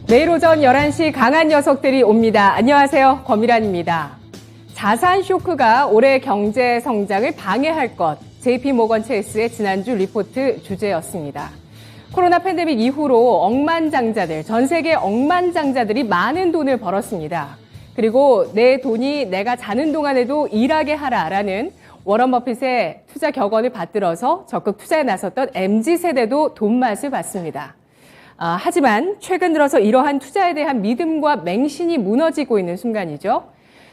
매일 오전 11시 강한 녀석들이 옵니다. 안녕하세요. 권미란입니다. 자산 쇼크가 올해 경제 성장을 방해할 것. JP모건 체이스의 지난주 리포트 주제였습니다. 코로나 팬데믹 이후로 억만장자들, 전 세계 억만장자들이 많은 돈을 벌었습니다. 그리고 내 돈이 내가 자는 동안에도 일하게 하라라는 워런 버핏의 투자 격언을 받들어서 적극 투자에 나섰던 MZ세대도 돈맛을 봤습니다. 하지만 최근 들어서 이러한 투자에 대한 믿음과 맹신이 무너지고 있는 순간이죠.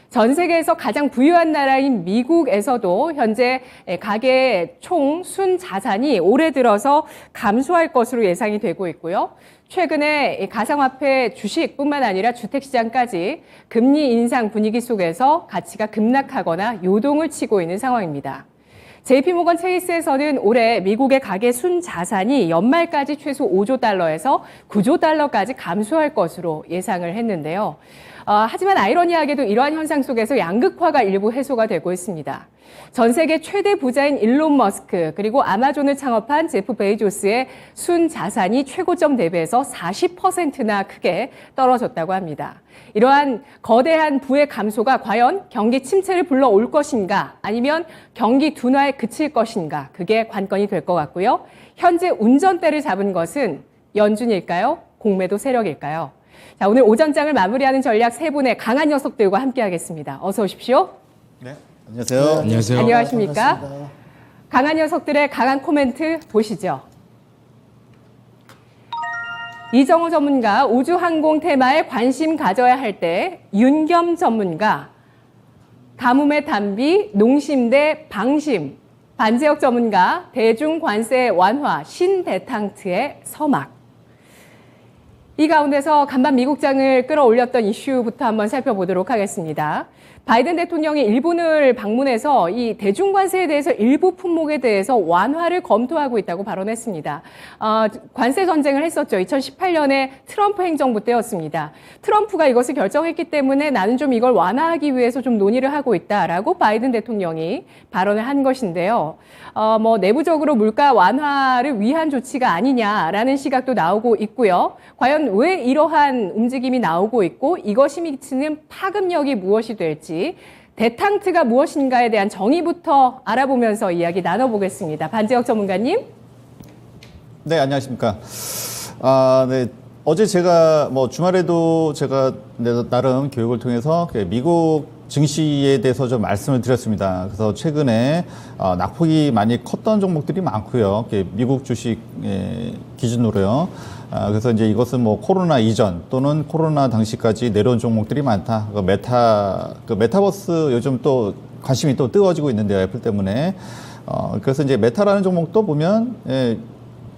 전 세계에서 가장 부유한 나라인 미국에서도 현재 가계의 총 순자산이 올해 들어서 감소할 것으로 예상이 되고 있고요. 최근에 가상화폐 주식뿐만 아니라 주택시장까지 금리 인상 분위기 속에서 가치가 급락하거나 요동을 치고 있는 상황입니다. JP모건 체이스에서는 올해 미국의 가계 순자산이 연말까지 최소 5조 달러에서 9조 달러까지 감소할 것으로 예상을 했는데요. 하지만 아이러니하게도 이러한 현상 속에서 양극화가 일부 해소가 되고 있습니다. 전 세계 최대 부자인 일론 머스크 그리고 아마존을 창업한 제프 베이조스의 순자산이 최고점 대비해서 40%나 크게 떨어졌다고 합니다. 이러한 거대한 부의 감소가 과연 경기 침체를 불러올 것인가 아니면 경기 둔화에 그칠 것인가 그게 관건이 될 것 같고요. 현재 운전대를 잡은 것은 연준일까요? 공매도 세력일까요? 자, 오늘 오전장을 마무리하는 전략 세 분의 강한 녀석들과 함께하겠습니다. 어서 오십시오. 네, 안녕하세요. 네, 안녕하세요. 안녕하십니까? 반갑습니다. 강한 녀석들의 강한 코멘트 보시죠. 이정호 전문가 우주항공 테마에 관심 가져야 할 때 윤겸 전문가 가뭄의 단비 농심 대 방심 반재혁 전문가 대중관세 완화 신대탕트의 서막 이 가운데서 간밤 미국장을 끌어올렸던 이슈부터 한번 살펴보도록 하겠습니다. 바이든 대통령이 일본을 방문해서 이 대중관세에 대해서 일부 품목에 대해서 완화를 검토하고 있다고 발언했습니다. 관세 전쟁을 했었죠. 2018년에 트럼프 행정부 때였습니다. 트럼프가 이것을 결정했기 때문에 나는 좀 이걸 완화하기 위해서 좀 논의를 하고 있다라고 바이든 대통령이 발언을 한 것인데요. 내부적으로 물가 완화를 위한 조치가 아니냐라는 시각도 나오고 있고요. 과연 왜 이러한 움직임이 나오고 있고 이것이 미치는 파급력이 무엇이 될지 대탕트가 무엇인가에 대한 정의부터 알아보면서 이야기 나눠보겠습니다. 반재혁 전문가님. 네, 안녕하십니까. 네. 어제 제가 주말에도 제가 나름 교육을 통해서 미국 증시에 대해서 좀 말씀을 드렸습니다. 그래서 최근에 낙폭이 많이 컸던 종목들이 많고요. 미국 주식 기준으로요. 그래서 이제 이것은 코로나 이전 또는 코로나 당시까지 내려온 종목들이 많다. 메타버스 요즘 또 관심이 또 뜨거워지고 있는데요. 애플 때문에. 그래서 이제 메타라는 종목도 보면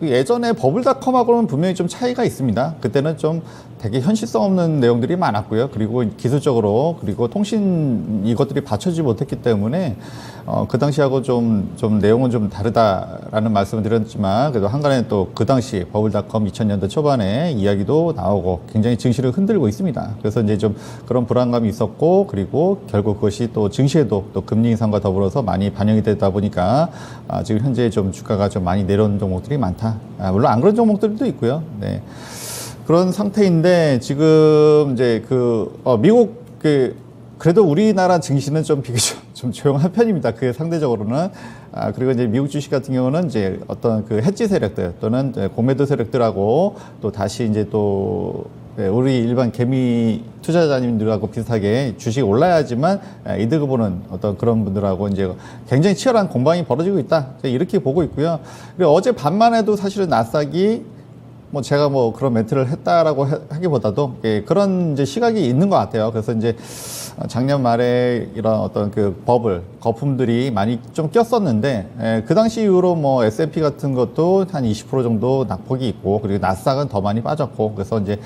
예전에 버블닷컴하고는 분명히 좀 차이가 있습니다. 그때는 좀 되게 현실성 없는 내용들이 많았고요. 그리고 기술적으로 그리고 통신 이것들이 받쳐지지 못했기 때문에 그 당시하고 좀 내용은 좀 다르다라는 말씀을 드렸지만 그래도 한간에 또 그 당시 버블닷컴 2000년대 초반에 이야기도 나오고 굉장히 증시를 흔들고 있습니다. 그래서 이제 좀 그런 불안감이 있었고 그리고 결국 그것이 또 증시에도 또 금리 인상과 더불어서 많이 반영이 되다 보니까 지금 현재 좀 주가가 좀 많이 내려온 종목들이 많다. 물론 안 그런 종목들도 있고요. 네. 그런 상태인데 지금 이제 미국 그래도 우리나라 증시는 좀 비교적 좀 조용한 편입니다. 그게 상대적으로는. 그리고 이제 미국 주식 같은 경우는 이제 어떤 해지 세력들 또는 공매도 세력들하고 또 다시 이제 또 우리 일반 개미 투자자님들하고 비슷하게 주식이 올라야지만 이득을 보는 어떤 그런 분들하고 이제 굉장히 치열한 공방이 벌어지고 있다. 이렇게 보고 있고요. 그리고 어제 밤만 해도 사실은 나스닥이 제가 그런 멘트를 했다라고 하기보다도 그런 이제 시각이 있는 것 같아요. 그래서 이제 작년 말에 이런 어떤 거품들이 많이 좀 꼈었는데 그 당시 이후로 S&P 같은 것도 한 20% 정도 낙폭이 있고 그리고 나스닥은 더 많이 빠졌고 그래서 이제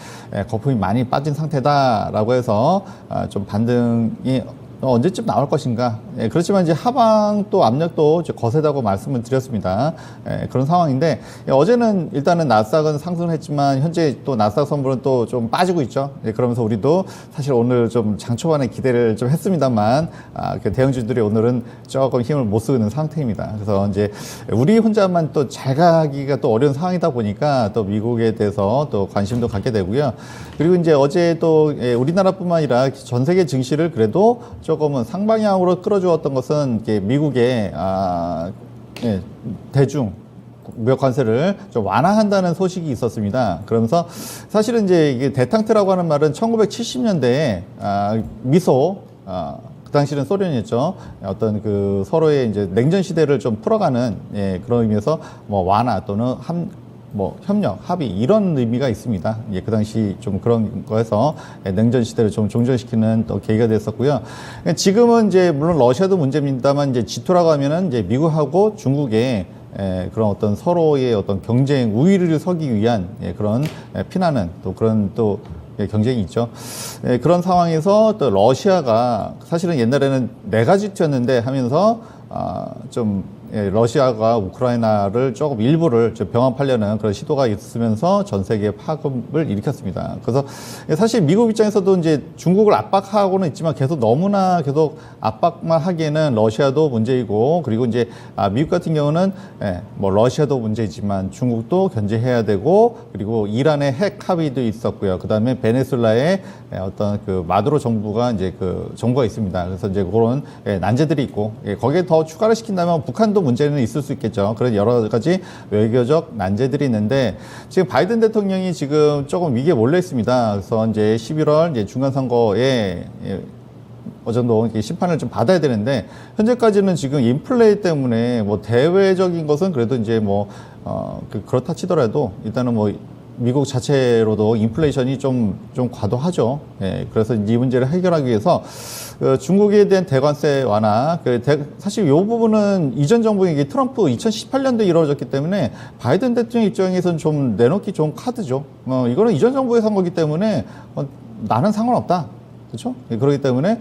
거품이 많이 빠진 상태다라고 해서 좀 반등이 언제쯤 나올 것인가. 예, 그렇지만 이제 하방 또 압력도 이제 거세다고 말씀을 드렸습니다. 예, 그런 상황인데 어제는 일단은 나스닥은 상승을 했지만 현재 또 나스닥 선물은 또 좀 빠지고 있죠. 예, 그러면서 우리도 사실 오늘 좀 장 초반에 기대를 좀 했습니다만 그 대형주들이 오늘은 조금 힘을 못 쓰는 상태입니다. 그래서 이제 우리 혼자만 또 잘 가기가 또 어려운 상황이다 보니까 또 미국에 대해서 또 관심도 갖게 되고요. 그리고 이제 어제 또 우리나라뿐만 아니라 전 세계 증시를 그래도 조금은 상방향으로 끌어주었던 것은 미국의 대중 무역 관세를 좀 완화한다는 소식이 있었습니다. 그러면서 사실은 이제 이게 대탕트라고 하는 말은 1970년대에 미소 그 당시는 소련이었죠. 어떤 그 서로의 이제 냉전 시대를 좀 풀어가는 그런 의미에서 뭐 완화 또는 협력, 합의 이런 의미가 있습니다. 그 당시 좀 그런 거에서 냉전 시대를 좀 종전시키는 또 계기가 됐었고요. 지금은 이제 물론 러시아도 문제입니다만 이제 G2라고 하면은 이제 미국하고 중국의 그런 어떤 서로의 어떤 경쟁 우위를 서기 위한 그런 피나는 또 그런 또 경쟁이 있죠. 그런 상황에서 또 러시아가 사실은 옛날에는 네가 G2였는데 하면서 좀 러시아가 우크라이나를 조금 일부를 좀 병합하려는 그런 시도가 있으면서 전 세계에 파급을 일으켰습니다. 그래서 사실 미국 입장에서도 이제 중국을 압박하고는 있지만 계속 너무나 계속 압박만 하기에는 러시아도 문제이고 그리고 이제 미국 같은 경우는 뭐 러시아도 문제이지만 중국도 견제해야 되고 그리고 이란의 핵 합의도 있었고요. 그 다음에 베네수엘라의 어떤 그 마두로 정부가 이제 그 정부가 있습니다. 그래서 이제 그런 난제들이 있고 거기에 더 추가를 시킨다면 북한도 문제는 있을 수 있겠죠. 그런 여러 가지 외교적 난제들이 있는데 지금 바이든 대통령이 지금 조금 위기에 몰려 있습니다. 그래서 이제 11월 이제 중간 선거에 어느 정도 심판을 좀 받아야 되는데 현재까지는 지금 인플레이 때문에 뭐 대외적인 것은 그래도 이제 그렇다 치더라도 일단은 미국 자체로도 인플레이션이 좀 과도하죠. 그래서 이 문제를 해결하기 위해서 중국에 대한 대관세 완화, 사실 이 부분은 이전 정부의 트럼프 2018년도에 이루어졌기 때문에 바이든 대통령 입장에서는 좀 내놓기 좋은 카드죠. 이거는 이전 정부에서 한 거기 때문에 나는 상관없다. 그렇죠? 그렇기 때문에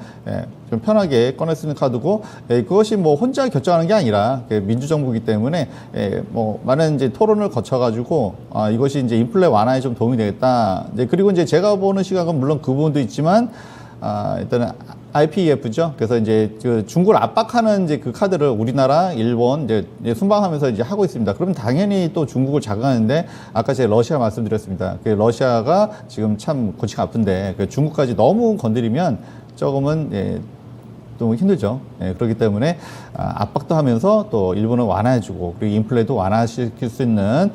좀 편하게 꺼낼 수 있는 카드고 그것이 혼자 결정하는 게 아니라 민주정부이기 때문에 많은 이제 토론을 거쳐가지고 이것이 이제 인플레 완화에 좀 도움이 되겠다. 그리고 이제 제가 보는 시각은 물론 그 부분도 있지만 일단은 IPEF죠. 그래서 이제 그 중국을 압박하는 이제 그 카드를 우리나라, 일본 이제 순방하면서 이제 하고 있습니다. 그러면 당연히 또 중국을 자극하는데 아까 제가 러시아 말씀드렸습니다. 러시아가 지금 참 골치가 아픈데 중국까지 너무 건드리면 조금은 또 힘들죠. 그렇기 때문에 압박도 하면서 또 일본은 완화해주고 그리고 인플레도 완화시킬 수 있는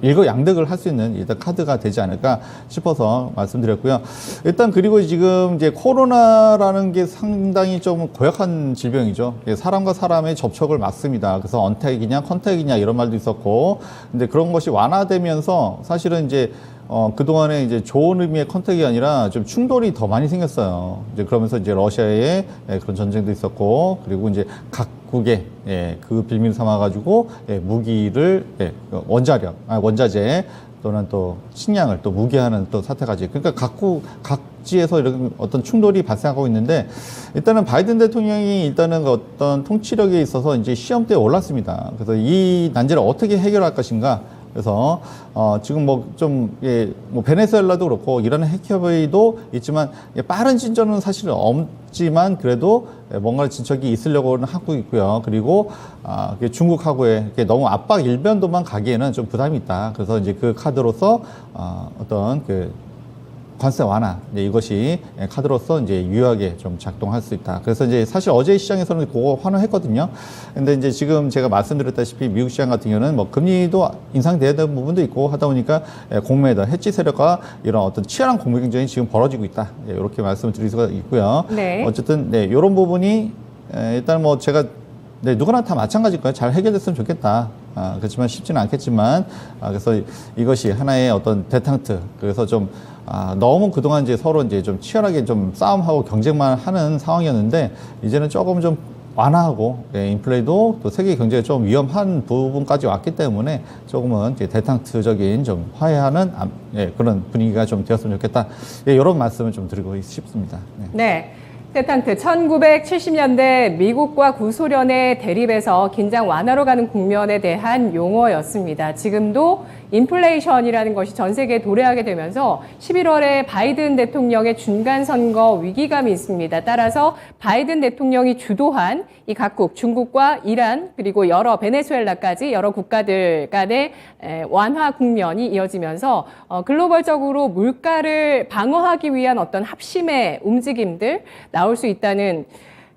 일거양득을 할 수 있는 일단 카드가 되지 않을까 싶어서 말씀드렸고요. 일단 그리고 지금 이제 코로나라는 게 상당히 좀 고약한 질병이죠. 사람과 사람의 접촉을 막습니다. 그래서 언택이냐 컨택이냐 이런 말도 있었고, 근데 그런 것이 완화되면서 사실은 이제 그동안에 이제 좋은 의미의 컨택이 아니라 좀 충돌이 더 많이 생겼어요. 이제 그러면서 이제 러시아의 그런 전쟁도 있었고, 그리고 이제 각국의 그 빌미를 삼아가지고 무기를 원자재 또는 또 식량을 또 무기하는 또 사태까지. 그러니까 각지에서 이런 어떤 충돌이 발생하고 있는데 일단은 바이든 대통령이 일단은 그 어떤 통치력에 있어서 이제 시험대에 올랐습니다. 그래서 이 난제를 어떻게 해결할 것인가. 그래서 지금 베네수엘라도 그렇고 이란의 핵협의도 있지만 빠른 진전은 사실은 없지만 그래도 뭔가 진척이 있으려고는 하고 있고요. 그리고 중국하고의 너무 압박 일변도만 가기에는 좀 부담이 있다. 그래서 이제 그 카드로서 어떤 관세 완화 이것이 카드로서 이제 유효하게 좀 작동할 수 있다. 그래서 이제 사실 어제 시장에서는 그거 환호했거든요. 근데 이제 지금 제가 말씀드렸다시피 미국 시장 같은 경우는 금리도 인상돼야 되는 부분도 있고 하다 보니까 공매도 해지 세력과 이런 어떤 치열한 공매 경쟁이 지금 벌어지고 있다. 이렇게 말씀을 드릴 수가 있고요. 네. 어쨌든 이런 부분이 일단 제가 누구나 다 마찬가지일 거예요. 잘 해결됐으면 좋겠다. 그렇지만 쉽지는 않겠지만 그래서 이것이 하나의 어떤 대탕트. 그래서 좀 너무 그동안 이제 서로 이제 좀 치열하게 좀 싸움하고 경쟁만 하는 상황이었는데 이제는 조금 좀 완화하고 인플레이도 또 세계 경제에 좀 위험한 부분까지 왔기 때문에 조금은 이제 대탕트적인 좀 화해하는 그런 분위기가 좀 되었으면 좋겠다. 이런 말씀을 좀 드리고 싶습니다. 네. 테탄트 1970년대 미국과 구소련의 대립에서 긴장 완화로 가는 국면에 대한 용어였습니다. 지금도 인플레이션이라는 것이 전 세계에 도래하게 되면서 11월에 바이든 대통령의 중간선거 위기감이 있습니다. 따라서 바이든 대통령이 주도한 이 각국 중국과 이란 그리고 여러 베네수엘라까지 여러 국가들 간의 완화 국면이 이어지면서 글로벌적으로 물가를 방어하기 위한 어떤 합심의 움직임들 나올 수 있다는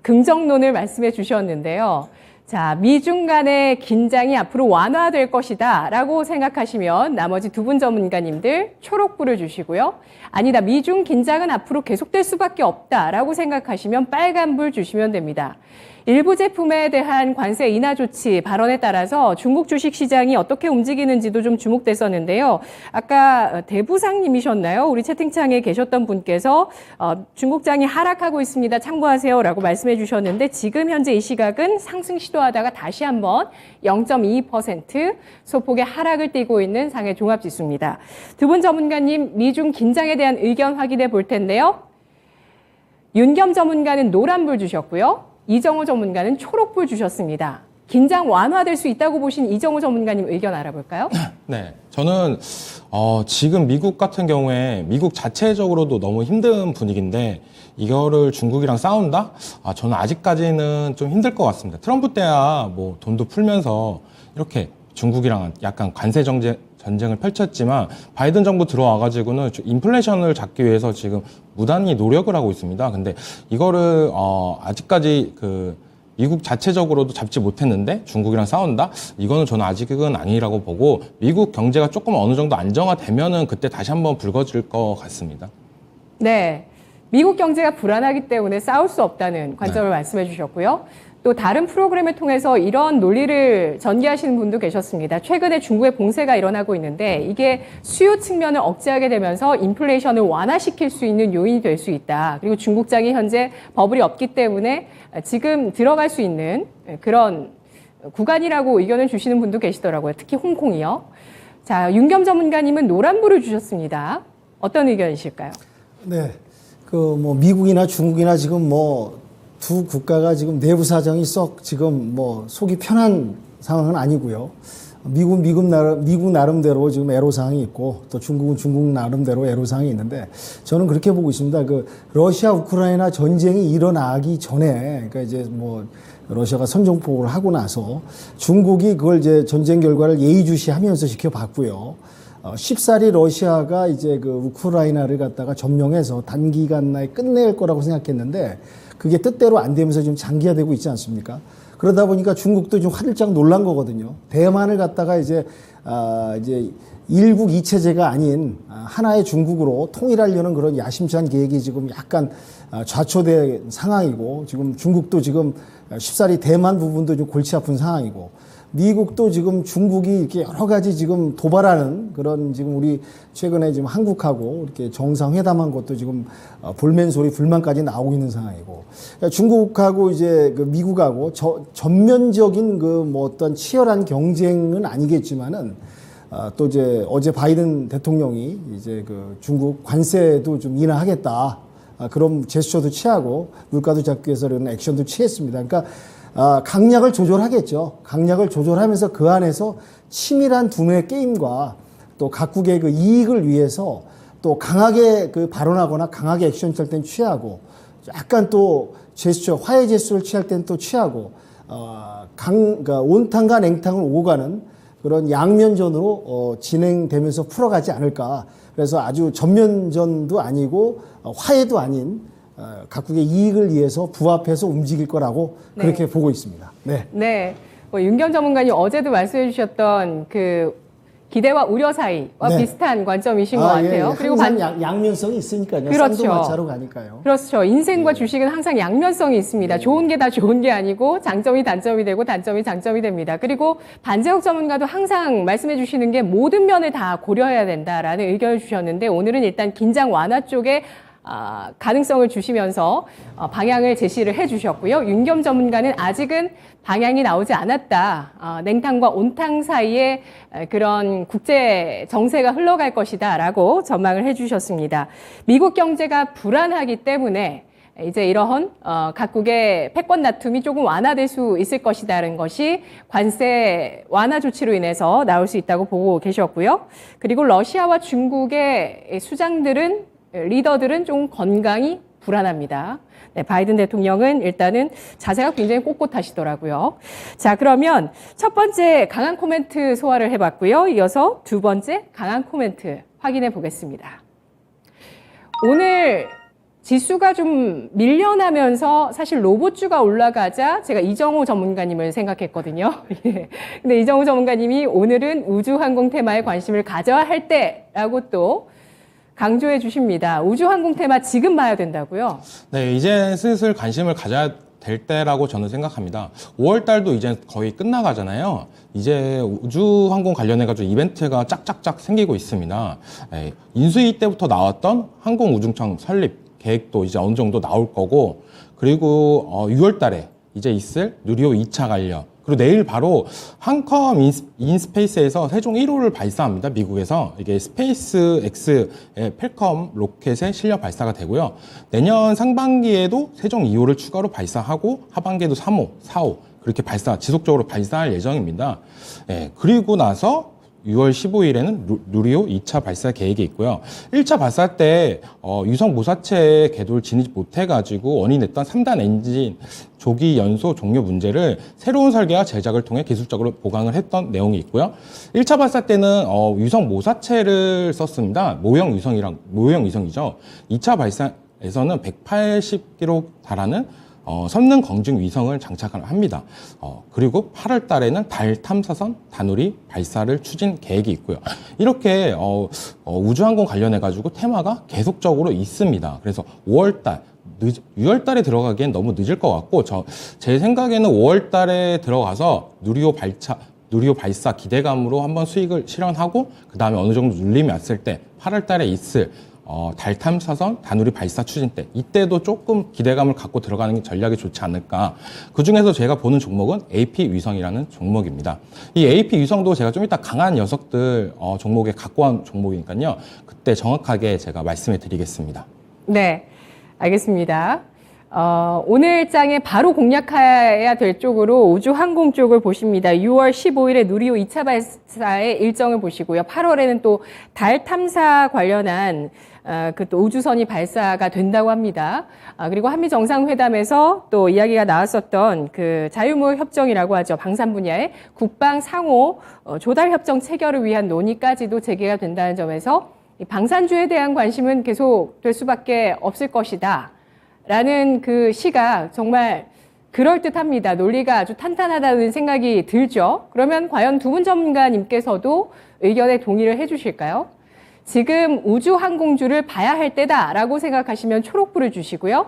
긍정론을 말씀해 주셨는데요. 자, 미중 간의 긴장이 앞으로 완화될 것이다 라고 생각하시면 나머지 두 분 전문가님들 초록불을 주시고요. 아니다, 미중 긴장은 앞으로 계속될 수밖에 없다라고 생각하시면 빨간불 주시면 됩니다. 일부 제품에 대한 관세 인하 조치 발언에 따라서 중국 주식시장이 어떻게 움직이는지도 좀 주목됐었는데요. 아까 대부상님이셨나요? 우리 채팅창에 계셨던 분께서 중국장이 하락하고 있습니다. 참고하세요라고 말씀해 주셨는데 지금 현재 이 시각은 상승 시도하다가 다시 한번 0.22% 소폭의 하락을 띠고 있는 상해 종합지수입니다. 두 분 전문가님 미중 긴장에 대한 의견 확인해 볼 텐데요. 윤겸 전문가는 노란불 주셨고요. 이정호 전문가는 초록불 주셨습니다. 긴장 완화될 수 있다고 보신 이정호 전문가님 의견 알아볼까요? 네, 저는 지금 미국 같은 경우에 미국 자체적으로도 너무 힘든 분위기인데 이거를 중국이랑 싸운다? 저는 아직까지는 좀 힘들 것 같습니다. 트럼프 때야 뭐 돈도 풀면서 이렇게 중국이랑 약간 관세 전쟁을 펼쳤지만 바이든 정부 들어와가지고는 인플레이션을 잡기 위해서 지금 무단히 노력을 하고 있습니다. 근데 이거를 아직까지 미국 자체적으로도 잡지 못했는데 중국이랑 싸운다? 이거는 저는 아직은 아니라고 보고 미국 경제가 조금 어느 정도 안정화되면은 그때 다시 한번 불거질 것 같습니다. 네, 미국 경제가 불안하기 때문에 싸울 수 없다는 관점을 말씀해 주셨고요. 또 다른 프로그램을 통해서 이런 논리를 전개하시는 분도 계셨습니다. 최근에 중국의 봉쇄가 일어나고 있는데 이게 수요 측면을 억제하게 되면서 인플레이션을 완화시킬 수 있는 요인이 될 수 있다. 그리고 중국장이 현재 버블이 없기 때문에 지금 들어갈 수 있는 그런 구간이라고 의견을 주시는 분도 계시더라고요. 특히 홍콩이요. 자, 윤겸 전문가님은 노란불을 주셨습니다. 어떤 의견이실까요? 네. 뭐 미국이나 중국이나 지금 두 국가가 지금 내부 사정이 썩 지금 속이 편한 상황은 아니고요. 미국 나름대로 지금 애로사항이 있고 또 중국은 중국 나름대로 애로사항이 있는데 저는 그렇게 보고 있습니다. 러시아 우크라이나 전쟁이 일어나기 전에 그러니까 이제 러시아가 선전포고를 하고 나서 중국이 그걸 이제 전쟁 결과를 예의주시하면서 지켜봤고요. 쉽사리 러시아가 이제 우크라이나를 갖다가 점령해서 단기간 내에 끝낼 거라고 생각했는데 그게 뜻대로 안 되면서 지금 장기화되고 있지 않습니까? 그러다 보니까 중국도 좀 화들짝 놀란 거거든요. 대만을 갖다가 이제 일국 이체제가 아닌 하나의 중국으로 통일하려는 그런 야심찬 계획이 지금 약간 좌초된 상황이고 지금 중국도 지금 쉽사리 대만 부분도 좀 골치 아픈 상황이고 미국도 지금 중국이 이렇게 여러 가지 지금 도발하는 그런 지금 우리 최근에 지금 한국하고 이렇게 정상회담한 것도 지금 볼멘 소리 불만까지 나오고 있는 상황이고 그러니까 중국하고 이제 미국하고 전면적인 어떤 치열한 경쟁은 아니겠지만은 또 이제 어제 바이든 대통령이 이제 중국 관세도 좀 인하하겠다 그런 제스처도 취하고 물가도 잡기 위해서 그런 액션도 취했습니다. 그러니까 강약을 조절하겠죠. 강약을 조절하면서 그 안에서 치밀한 두뇌 게임과 또 각국의 이익을 위해서 또 강하게 발언하거나 강하게 액션 취할 땐 취하고 약간 또 제스처, 화해 제스처를 취할 땐 또 취하고 그러니까 온탕과 냉탕을 오고 가는 그런 양면전으로 진행되면서 풀어가지 않을까. 그래서 아주 전면전도 아니고 화해도 아닌 각국의 이익을 위해서 부합해서 움직일 거라고 그렇게 보고 있습니다. 네. 네. 윤겸 전문가님 어제도 말씀해 주셨던 기대와 우려 사이와 비슷한 관점이신 것 같아요. 예. 그리고 양면성이 있으니까요. 그렇죠. 쌍두마차로 가니까요. 그렇죠. 인생과 주식은 항상 양면성이 있습니다. 좋은 게 다 좋은 게 아니고 장점이 단점이 되고 단점이 장점이 됩니다. 그리고 반재욱 전문가도 항상 말씀해 주시는 게 모든 면을 다 고려해야 된다라는 의견을 주셨는데 오늘은 일단 긴장 완화 쪽에 가능성을 주시면서 방향을 제시를 해주셨고요. 윤겸 전문가는 아직은 방향이 나오지 않았다. 냉탕과 온탕 사이에 그런 국제 정세가 흘러갈 것이다 라고 전망을 해주셨습니다. 미국 경제가 불안하기 때문에 이제 이러한 각국의 패권 다툼이 조금 완화될 수 있을 것이다라는 것이 관세 완화 조치로 인해서 나올 수 있다고 보고 계셨고요. 그리고 러시아와 중국의 수장들은 리더들은 좀 건강이 불안합니다. 네, 바이든 대통령은 일단은 자세가 굉장히 꼿꼿하시더라고요. 자, 그러면 첫 번째 강한 코멘트 소화를 해봤고요. 이어서 두 번째 강한 코멘트 확인해 보겠습니다. 오늘 지수가 좀 밀려나면서 사실 로봇주가 올라가자 제가 이정호 전문가님을 생각했거든요. 근데 이정호 전문가님이 오늘은 우주항공 테마에 관심을 가져야 할 때라고 또 강조해 주십니다. 우주항공 테마 지금 봐야 된다고요? 네, 이제 슬슬 관심을 가져야 될 때라고 저는 생각합니다. 5월 달도 이제 거의 끝나가잖아요. 이제 우주항공 관련해가지고 이벤트가 짝짝짝 생기고 있습니다. 네, 인수위 때부터 나왔던 항공우주청 설립 계획도 이제 어느 정도 나올 거고, 그리고 6월 달에 이제 있을 누리호 2차 관련, 그리고 내일 바로 한컴 인스페이스에서 세종 1호를 발사합니다. 미국에서. 이게 스페이스 X의 펠컴 로켓의 실력 발사가 되고요. 내년 상반기에도 세종 2호를 추가로 발사하고 하반기에도 3호, 4호 그렇게 지속적으로 발사할 예정입니다. 예, 그리고 나서 6월 15일에는 누리호 2차 발사 계획이 있고요. 1차 발사 때 유성 모사체 궤도를 진입 못해가지고 원인했던 3단 엔진 조기 연소 종료 문제를 새로운 설계와 제작을 통해 기술적으로 보강을 했던 내용이 있고요. 1차 발사 때는 유성 모사체를 썼습니다. 모형 위성이죠. 2차 발사에서는 180km 달하는 선능 검증 위성을 장착을 합니다. 그리고 8월 달에는 달 탐사선 단우리 발사를 추진 계획이 있고요. 이렇게 우주항공 관련해가지고 테마가 계속적으로 있습니다. 그래서 5월 달, 6월 달에 들어가기엔 너무 늦을 것 같고, 제 생각에는 5월 달에 들어가서 누리호 발사 기대감으로 한번 수익을 실현하고, 그 다음에 어느 정도 눌림이 왔을 때 8월 달에 있을 달 탐사선 단우리 발사 추진 때, 이때도 조금 기대감을 갖고 들어가는 게 전략이 좋지 않을까. 그 중에서 제가 보는 종목은 AP 위성이라는 종목입니다. 이 AP 위성도 제가 좀 이따 강한 녀석들 종목에 갖고 온 종목이니까요. 그때 정확하게 제가 말씀해 드리겠습니다. 네, 알겠습니다. 오늘 장에 바로 공략해야 될 쪽으로 우주항공 쪽을 보십니다. 6월 15일에 누리호 2차 발사의 일정을 보시고요. 8월에는 또 달 탐사 관련한 그 또 우주선이 발사가 된다고 합니다. 그리고 한미 정상회담에서 또 이야기가 나왔었던 그 자유무역 협정이라고 하죠. 방산 분야의 국방 상호 조달 협정 체결을 위한 논의까지도 재개가 된다는 점에서 이 방산주에 대한 관심은 계속될 수밖에 없을 것이다. 라는 그 시가 정말 그럴듯합니다. 논리가 아주 탄탄하다는 생각이 들죠. 그러면 과연 두 분 전문가님께서도 의견에 동의를 해주실까요? 지금 우주항공주를 봐야 할 때다라고 생각하시면 초록불을 주시고요.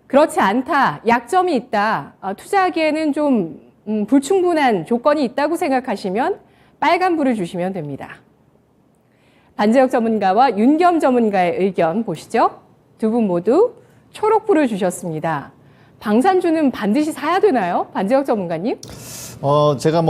그렇지 않다, 약점이 있다, 투자하기에는 좀 불충분한 조건이 있다고 생각하시면 빨간불을 주시면 됩니다. 반재혁 전문가와 윤겸 전문가의 의견 보시죠. 두 분 모두 초록불을 주셨습니다. 방산주는 반드시 사야 되나요? 반재혁 전문가님? 제가